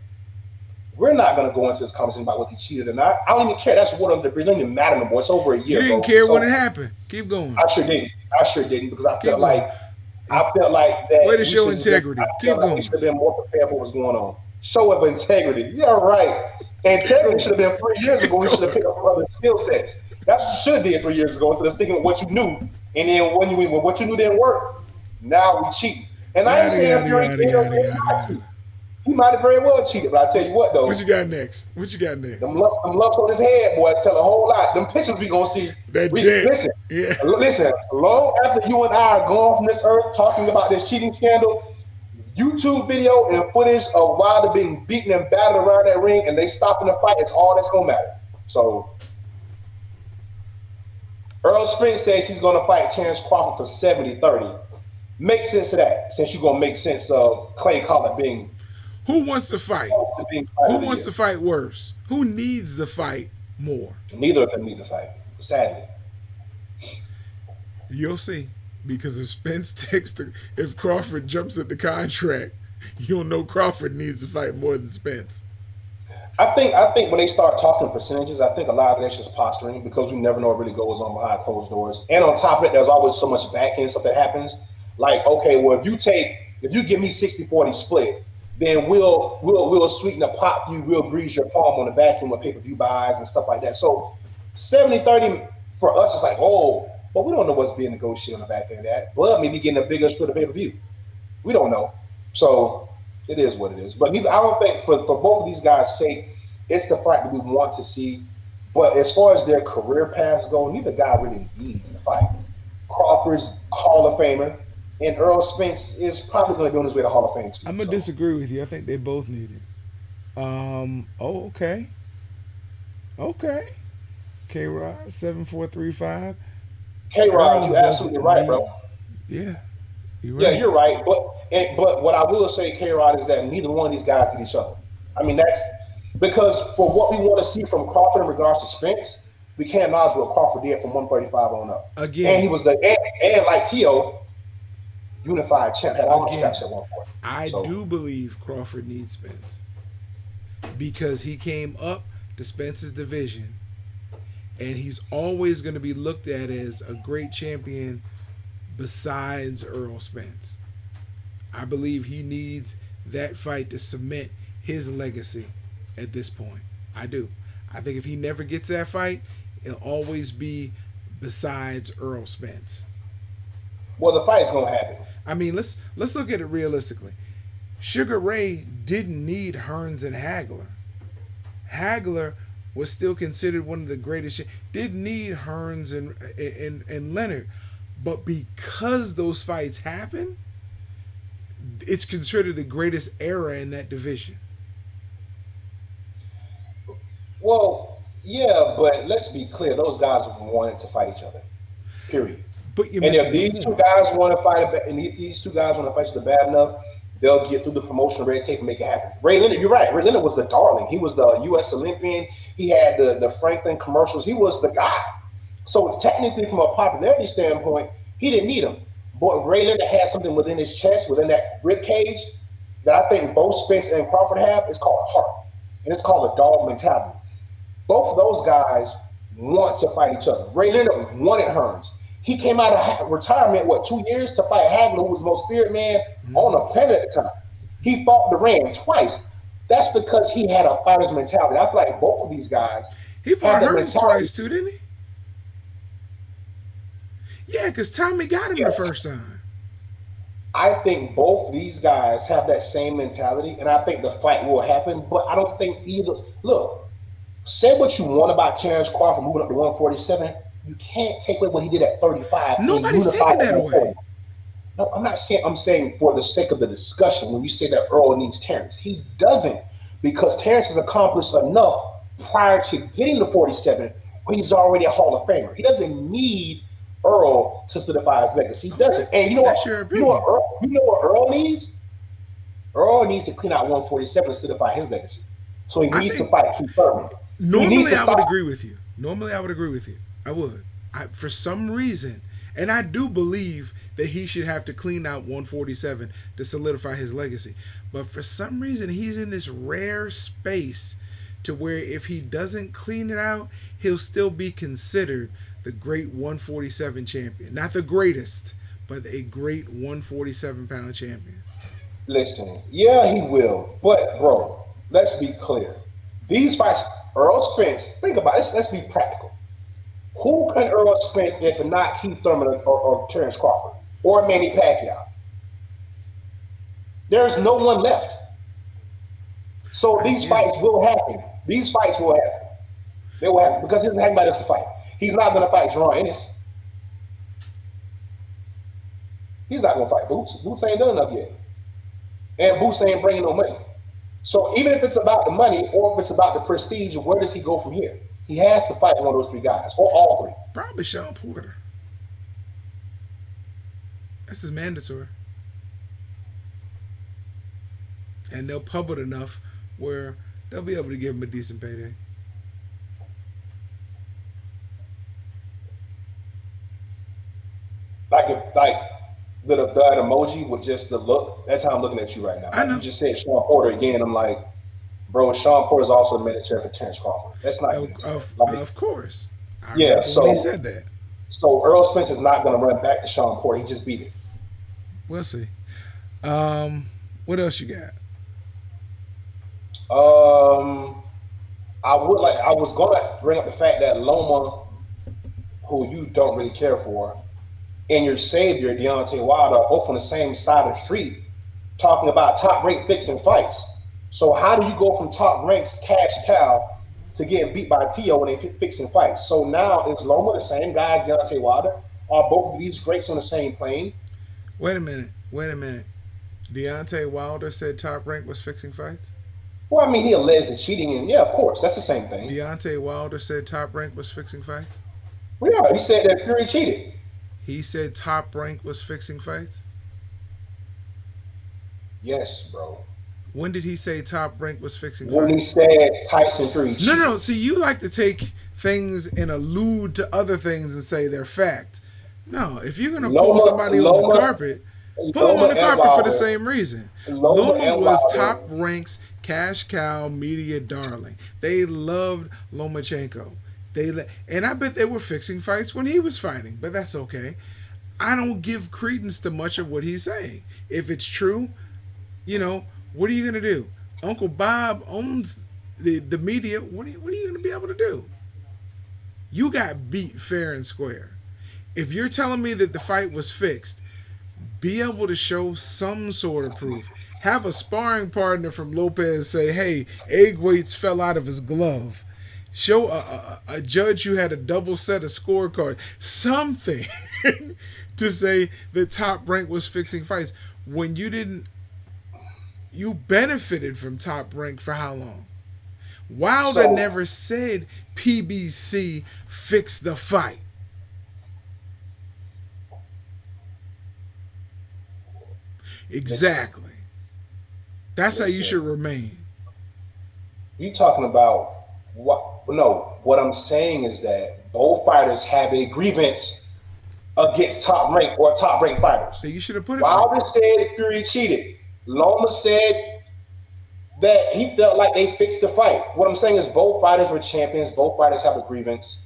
We're not gonna go into this conversation about what he cheated or not. I don't even care. That's what it doesn't even matter no more. It's over a You year, didn't bro. care It's when over. it happened. Keep going. I sure didn't. I sure didn't because Keep going. I And felt like way that to we show should just been. I integrity. felt Keep like we going. should have been more prepared for what was going on. Show of integrity. Yeah, right. Keep Integrity should going. have been 3 years ago. Keep We should have going. picked up some other skill sets. That's what you should have did 3 years ago instead of sticking with what you knew. And then when what you knew didn't work, now we cheat. And I ain't Yada saying yada Fury yada did or yada did yada not cheat. yada. He might have very well cheated, but I tell you what What you though, got next? What you got next? them lumps on his head, boy, tell a whole lot. Them pictures we gonna see. That We dent. listen, Yeah. listen. Long after you and I are gone from this earth, talking about this cheating scandal, YouTube video and footage of Wilder being beaten and battered around that ring, and they stopping the fight. It's all that's gonna matter. So Earl Spence says he's gonna fight Terrence Crawford for 70-30. Make sense of that, since you're gonna make sense of Clay Collard Who wants to fight? being fight Who of the wants year. to fight worse? Who needs the fight more? Neither of them need to fight, sadly. You'll see. Because if Spence if Crawford jumps at the contract, you'll know Crawford needs to fight more than Spence. I think when they start talking percentages, I think a lot of that's just posturing because we never know what really goes on behind closed doors. And on top of it, there's always so much back end stuff that happens. Like, okay, well, if you give me 60-40 split, then we'll sweeten the pot for you, we'll grease your palm on the back end with pay-per-view buys and stuff like that. So 70-30 for us is like, oh, but we don't know what's being negotiated on the back end of that. Blood may be getting a bigger split of pay-per-view. We don't know. So it is what it is. But neither, I don't think for both of these guys' sake, it's the fight that we want to see. But as far as their career paths go, neither guy really needs to fight. Crawford's Hall of Famer, and Earl Spence is probably going to be on his way to Hall of Fame too. I'm gonna So disagree with you. I think they both need it. Oh, okay. Okay. K Rod 7435. K Rod, Earl you're absolutely doesn't right, need. bro. Yeah, you're Yeah, right. you're right. But what I will say, K Rod, is that neither one of these guys need each other. I mean, that's because for what we want to see from Crawford in regards to Spence, we can't acknowledge what Crawford did from 135 on up. And he Again, was and like Tio, unified champ, had all the straps again, at one point. I So do believe Crawford needs Spence because he came up to Spence's division, and he's always going to be looked at as a great champion besides Earl Spence. I believe he needs that fight to cement his legacy at this point. I do. I think if he never gets that fight, it'll always be besides Earl Spence. well, the fight's gonna happen. I mean, let's look at it realistically. Sugar Ray didn't need Hearns and Hagler. Hagler was still considered one of the greatest. Didn't need Hearns and Leonard, but because those fights happened, it's considered the greatest era in that division. Well, yeah, but let's be clear, those guys wanted to fight each other. Period. But you're And if missing the these two point. guys want to fight, and these two guys want to fight each other bad enough, they'll get through the promotion red tape and make it happen. Ray Leonard, you're right. Ray Leonard was the darling. He was the U.S. Olympian. He had the Franklin commercials. He was the guy. So technically, from a popularity standpoint, he didn't need him. But Ray Leonard had something within his chest, within that rib cage, that I think both Spence and Crawford have. It's called heart, and it's called a dog mentality. Both of those guys want to fight each other. Ray Leonard wanted Hearns. He came out of retirement, 2 years to fight Hagler, who was the most feared man on the planet at the time. He fought Duran twice. That's because he had a fighter's mentality. I feel like both of these guys He have fought that Hearns mentality. twice too, didn't he? Yeah, because Tommy got him Yeah, the first time. I think both these guys have that same mentality, and I think the fight will happen. But I don't think either. Look, say what you want about Terrence Crawford moving up to 147. You can't take away what he did at 35 and Nobody's unify taking at that away. 140. No, I'm not saying. I'm saying for the sake of the discussion, when you say that Earl needs Terrence, he doesn't, because Terrence has accomplished enough prior to getting to 47, where he's already a Hall of Famer. He doesn't need Earl to solidify his legacy. He Okay, doesn't. And you know what? that's your You know what? opinion. Earl needs. Earl needs to clean out 147 to solidify his legacy. So he I needs to think fight Keith Thurman. He needs normally to I would stop. agree with you. Normally I would agree with you. I would. For some reason, and I do believe that he should have to clean out 147 to solidify his legacy. But for some reason, he's in this rare space to where if he doesn't clean it out, he'll still be considered the great 147 champion. Not the greatest, but a great 147-pound champion. Listen, yeah, he will. But bro, let's be clear. These fights, Earl Spence. Think about it. Let's be practical. Who can Earl Spence if not Keith Thurman or Terrence Crawford or Manny Pacquiao? There's no one left. So I these get it. fights will happen. These fights will happen. They will happen because he doesn't have anybody else to fight. He's not going to fight Jerron Ennis. He's not going to fight Boots. Boots ain't done enough yet. And Boots ain't bringing no money. So even if it's about the money or if it's about the prestige, where does he go from here? He has to fight one of those three guys or all three. Probably Sean Porter. This is mandatory. And they'll pub it enough where they'll be able to give him a decent payday. Like if like that emoji with just the look. That's how I'm looking at you right now. I Like you know. just said Sean Porter again. I'm like, bro, Sean Porter is also a military for Terrence Crawford. That's not Of, even tough. of, Like, of course. I yeah. remember when he So said that. so Earl Spence is not going to run back to Sean Porter. He just beat it. We'll see. What else you got? Um, I would like. I was going to bring up the fact that Loma, who you don't really care for, and your savior Deontay Wilder are both on the same side of the street, talking about top rank fixing fights. So how do you go from top ranks cash cow to getting beat by Tio when they fixing fights? So now is Loma the same guy as Deontay Wilder? Are both of these greats on the same plane? Wait a minute. Wait a minute. Deontay Wilder said Top Rank was fixing fights? Well, I mean, he alleged the cheating, and yeah, of course, that's the same thing. Deontay Wilder said Top Rank was fixing fights? Well, yeah, he said that Fury cheated. He said Top Rank was fixing fights? Yes, bro. When did he say Top Rank was fixing When he fights? said Tyson Fury No, cheated. no. See, you like to take things and allude to other things and say they're fact. No, if you're gonna pull Loma, somebody on the Loma, carpet, pull them Loma on the and carpet for the Wilder, same reason. Loma Loma and was Wilder. Top Rank's cash cow media darling. They loved Lomachenko. And I bet they were fixing fights when he was fighting, but that's okay. I don't give credence to much of what he's saying. If it's true, what are you gonna do? Uncle Bob owns the media. What are you gonna be able to do? You got beat fair and square. If you're telling me that the fight was fixed, be able to show some sort of proof. Have a sparring partner from Lopez say, "Hey, egg weights fell out of his glove." Show a judge who had a double set of scorecards. Something to say that Top Rank was fixing fights when you didn't. You benefited from Top Rank for how long? Wilder So never said PBC fixed the fight. listen, Exactly. That's how you listen. should remain. You talking about what? No, what I'm saying is that both fighters have a grievance against top rank or top rank fighters. That you should have put it like Wilder that. said Fury cheated. Loma said that he felt like they fixed the fight. What I'm saying is both fighters were champions. Both fighters have a grievance.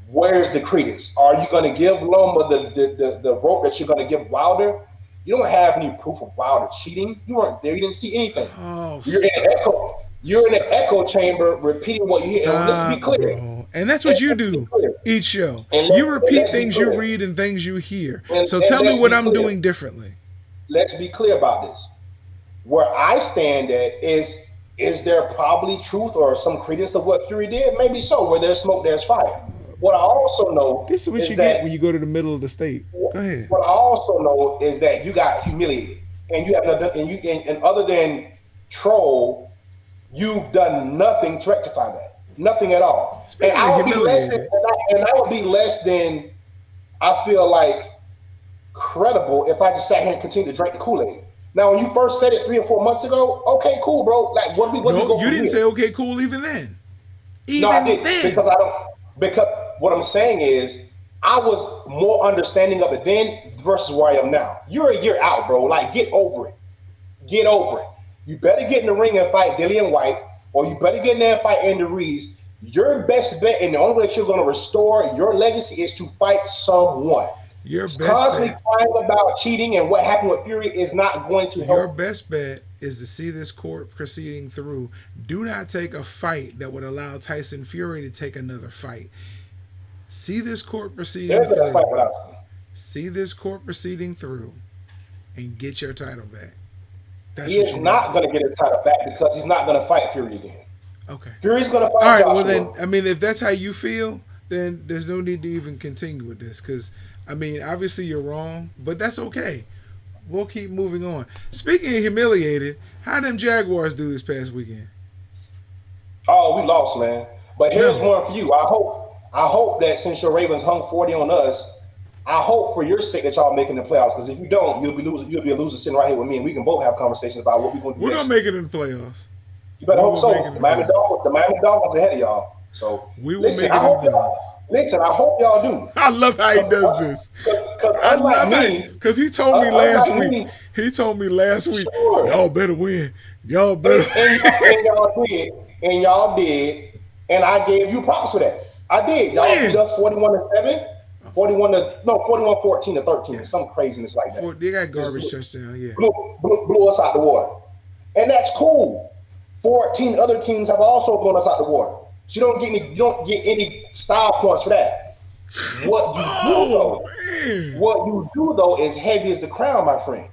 Where's the credence? Are you going to give Loma the rope that you're going to give Wilder? You don't have any proof of Wilder cheating. You weren't there. You didn't see anything. Oh, You're in an stop. echo. You're in an Stop. echo chamber repeating what you hear. And let's be Stop, clear. bro. And that's And what you let's be do clear. each show. And, You and repeat let's be things you clear. read and things you hear. And, So and tell me let's what be I'm clear. doing differently. let's be clear about this. Where I stand at is there probably truth or some credence to what Fury did? Maybe so. Where there's smoke, there's fire. What I also know This is what is you get that when you go to the middle of the state. Go ahead. what I also know is that you got humiliated, and you have nothing, and other than troll, you've done nothing to rectify that. Nothing at all. And Speaking of I would be less than, humiliated, and I would be less than I feel like credible if I just sat here and continued to drink the Kool Aid. Now, when you first said it 3 or 4 months ago, okay, cool, bro. Like, what do we no, go you from didn't here? say okay, cool. Even then, No, I even didn't because then, I don't. Because what I'm saying is, I was more understanding of it then versus where I am now. You're a year out, bro. Like, get over it. Get over it. You better get in the ring and fight Dillian White, or you better get in there and fight Andy Reeves. Your best bet, and the only way that you're going to restore your legacy is to fight someone. your best Constantly bet, crying about cheating and what happened with Fury is not going to your help. best bet is to see this court proceeding through. Do not take a fight that would allow Tyson Fury to take another fight. See this court proceeding They're going to fight through. without you. See this court proceeding through, and get your title back. That's He what is you need. not going to get his title back because he's not going to fight Fury again. Okay. Fury's going to All fight right. Well, then, Joshua. I mean, if that's how you feel, then there's no need to even continue with this. Because, I mean, obviously you're wrong, but that's okay. We'll keep moving on. Speaking of humiliated, how them Jaguars do this past weekend? Oh, we lost, man. But here's No. one for you. I hope that since your Ravens hung 40 on us, I hope for your sake that y'all making the playoffs. Because if you don't, you'll be losing. You'll be a loser sitting right here with me, and we can both have conversations about what we're going to do We're next going to year. make it in the playoffs. You better We hope will make it so. in The the Miami playoffs. Dolphins, the Miami Dolphins ahead of y'all. So We will listen, make I it in hope the y'all. playoffs. Listen, I hope y'all do. I love how he does Because this. I unlike love me, it. Because he told me last unlike week. me, He told me last week, sure. y'all better win. Y'all And, better and, y'all, win. and y'all did, and y'all did, and I gave you props for that. I did. Y'all beat Win. us 41-7, 41-14 to 13, Yes. some craziness like that. They got Just garbage touchdown, yeah. blew us out the water, and that's cool. 14 other teams have also blown us out the water, so you don't get any style points for that. What you do Oh, though, man. what you do though is heavy as the crown, my friend.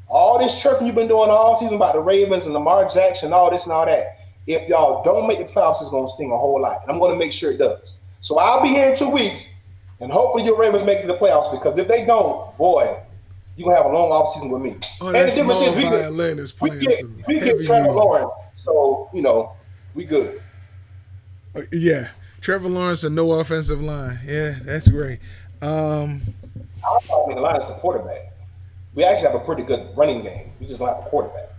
All this chirping you've been doing all season about the Ravens and Lamar Jackson, all this and all that. If y'all don't make the playoffs, it's going to sting a whole lot. And I'm going to make sure it does. So I'll be here in 2 weeks, and hopefully your Ravens make it to the playoffs, because if they don't, boy, you're going to have a long offseason with me. Oh, And that the difference small is violin is we playing get, some we get heavy Trevor music. Lawrence. So, we good. Yeah. Trevor Lawrence and no offensive line. Yeah, that's great. Um, I mean, the line is the quarterback. We actually have a pretty good running game. We just don't have a quarterback.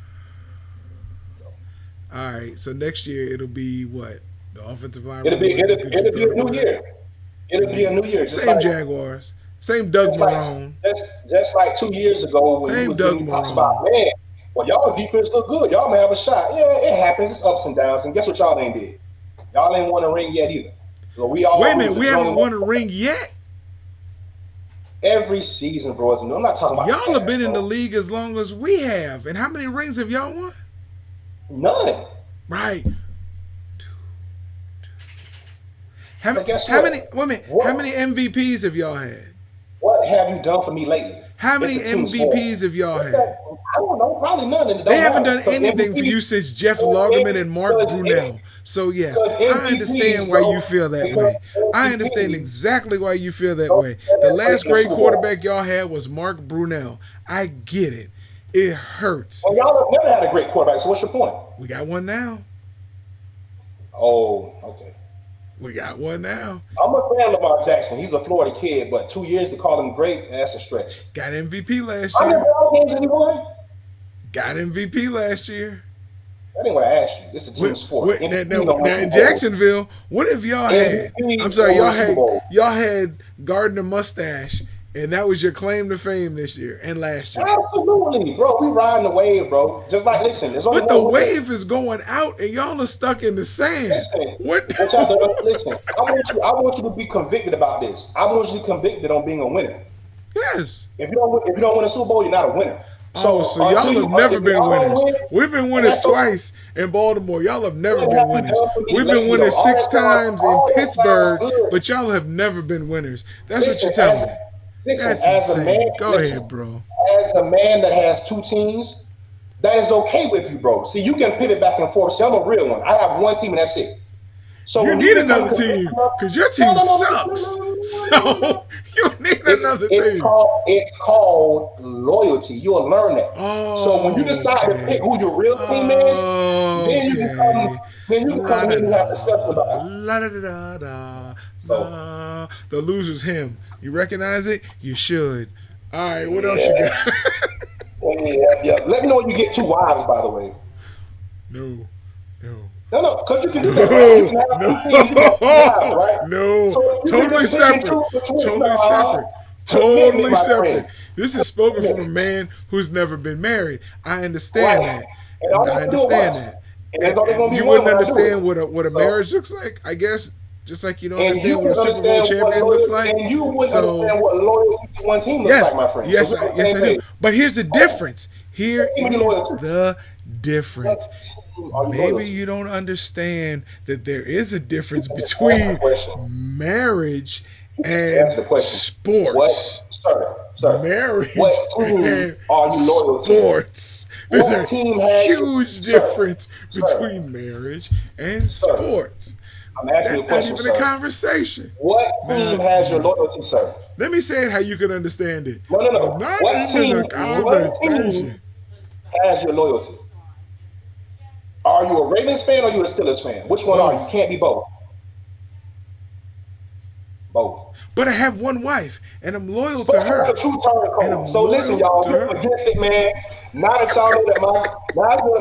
all right. So next year it'll be what? The offensive line It'll be really it'll, as good as you it'll be thought a it new was. year. It'll be a new year. Same Jaguars. Same Doug Just like Marone. just like 2 years ago when we Same was Doug getting pops Marone. about, man, well, y'all defense look good. Y'all may have a shot. Yeah, it happens. It's ups and downs. And guess what y'all ain't did? Y'all ain't won a ring yet either. So we all Wait a minute. losers. We There's only haven't won a one ring yet. every season, bro. I'm not talking about the Y'all have past, been in the bro. league as long as we have. And how many rings have y'all won? None. Right. But guess How what? many? Wait a minute. What? How many MVPs have y'all had? What have you done for me lately? How many It's a team sport. MVPs have y'all What's had? that? I don't know. Probably none. And it They don't haven't matter, done 'cause anything for you MVP since Jeff because Lagerman and Mark because Brunell. So yes, because I understand MVPs, why bro, you feel that because way. I understand MVPs exactly why you feel that don't way. The ever last break the great Super Bowl. quarterback y'all had was Mark Brunell. I get it. It hurts. And y'all have never had a great quarterback. So what's your point? We got one now. Oh, okay. We got one now. I'm a fan of Lamar Jackson. He's a Florida kid, but 2 years to call him great, that's a stretch. Got MVP last How many year. ball games has he won? Got MVP last year. That ain't what I asked you. It's a team sport. Now, MVP don't win in Super Bowls. Jacksonville, what if y'all had? MVP I'm sorry, don't win Super Bowl. y'all had Gardner mustache, and that was your claim to fame this year and last year. Absolutely, bro. We riding the wave, bro. Just like, listen, there's only But the one winner. wave is going out, and y'all are stuck in the sand. Listen, What? what y'all doing? Listen, I want you to be convicted about this. I want you to be convicted on being a winner. Yes. If you don't win a Super Bowl, you're not a winner. So y'all have never if been y'all don't winners. win, We've been and winners that's okay. twice in Baltimore. Y'all have never What been have you winners. done for me We've been lately, winners though? All 6 that sounds- times in all that Pittsburgh, sounds good. but y'all have never been winners. That's Listen, what you're telling as me. listen, That's as a man, insane. Go listen, ahead, bro. as a man that has two teams, that is okay with you, bro. See, you can pivot back and forth. See, I'm a real one. I have one team and that's it. So You when you need become another convinced team enough, because your no, team no, no, no, no, sucks. no, no, no, So no. you need It's another it's team. called it's called loyalty. You'll learn that. So when you decide to pick Okay. who your real team is, then you can come Okay. then you can come La da here and have a discussion da. about it. La da da da So da. The loser's hymn. You recognize it? You should. All right. What else you got? yeah, yeah, yeah. Let me know when you get two wives, by the way. No. No. No, because you can do that, right? You No. can have No. two teams, you can have two wives, right? No. So if you can Totally just pick and separate. choose between Totally separate. commitment, Totally my friend. separate. This is spoken from a Commitment. man who's never been married. I understand Right. that. And And all I you can do it understand once. that. And there's only And gonna be you one wouldn't when I do it. understand what a So marriage looks like, I guess, just like you don't and you understand what a would Super Bowl understand what champion looks loyalty like. and you would So understand what loyalty to one team looks like, yes, my friend. So yes, we're on the yes, same I do. page. But here's the All right. difference. What Here team are you is loyal to? the What difference. team are you loyal Maybe to? you don't understand that there is a difference Just answer the between question. marriage Just and answer the question. What, sports. sir, what Marriage team and are you loyal to? sports. There's What a team has you, huge sir, difference sir, between marriage and sir? sports. I'm asking you That's a not question, even a sir. conversation. What team Not has your even. loyalty, sir? Let me say it how you can understand it. No, no, That's no. not even a What team conversation. has your loyalty? Are you a Ravens fan or are you a Steelers fan? Which one are you? You Both. can't be both. Both. But I have one wife, and I'm loyal to Spoken with a her. true And turncoat. I'm So listen, loyal y'all, to we up her. against it, man. Now that y'all know that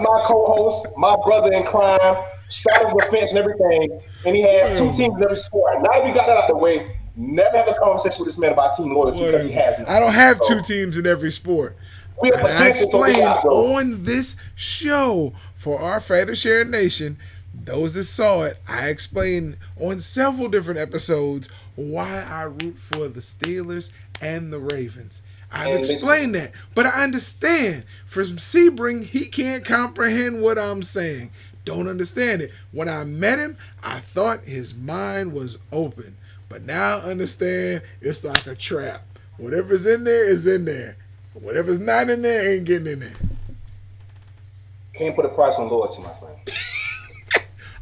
my co-host, my brother in crime, straddles the fence and everything, and he has two teams Whatever. in every sport. Now that we got that out the way, never have a conversation with this man about team loyalty because he Whatever. has I none. don't have two So teams in every sport. we up And I against it, so we explained got to go. on this show for our Fair Share Nation, those that saw it, I explained on several different episodes why I root for the Steelers and the Ravens. I've And listen, explained that, but I understand. For Sebring, he can't comprehend what I'm saying. Don't understand it. When I met him, I thought his mind was open. But now I understand it's like a trap. Whatever's in there is in there. Whatever's not in there ain't getting in there. can't put a price on loyalty, my friend.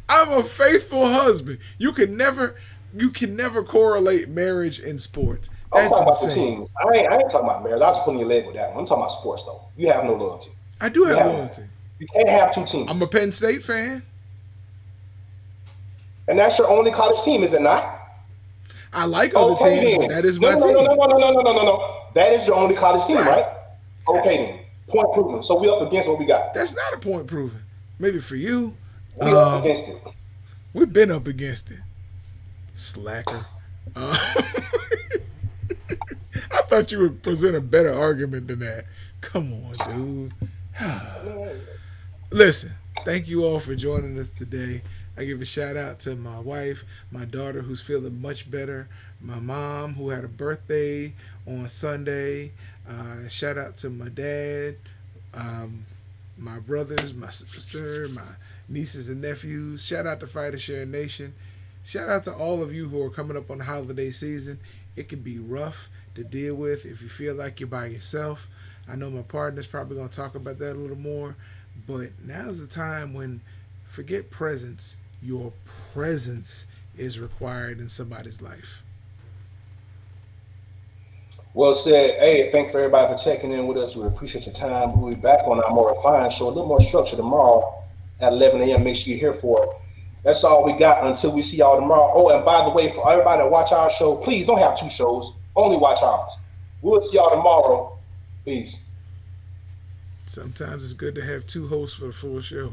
I'm a faithful husband. You can never correlate marriage and sports. I'm That's talking about the insane. teams. I ain't talking about marriage. I was putting your leg with that one. I'm talking about sports, though. You have no loyalty. I do You have have none. loyalty. You can't have two I'm a teams. Penn State fan. And that's your only college team, is it not? I like other Okay teams, but then. that is No, my no, no, no, team. no, no, no, no, no, no, no. That is your only college team, Right. right? Okay Yes. then. Point proven. So we up against what we got. That's not a point proven. Maybe for you. We up Um, against it. we've been up against it. Slacker. Uh, I thought you would present a better argument than that. Come on, dude. Listen, thank you all for joining us today. I give a shout out to my wife, my daughter who's feeling much better, my mom who had a birthday on Sunday. Shout out to my dad, um, my brothers, my sister, my nieces and nephews. Shout out to Fighter Share Nation. Shout out to all of you who are coming up on the holiday season. It can be rough to deal with if you feel like you're by yourself. I know my partner's probably going to talk about that a little more, but now's the time when forget presence, your presence is required in somebody's life. Well said. Hey, thank you for everybody for checking in with us. We appreciate your time. We'll be back on our more refined show, a little more structure tomorrow at 11 a.m. Make sure you're here for it. That's all we got until we see y'all tomorrow. Oh, and by the way, for everybody that watch our show, please don't have two shows. Only watch ours. We'll see y'all tomorrow. Peace. Sometimes it's good to have two hosts for the full show.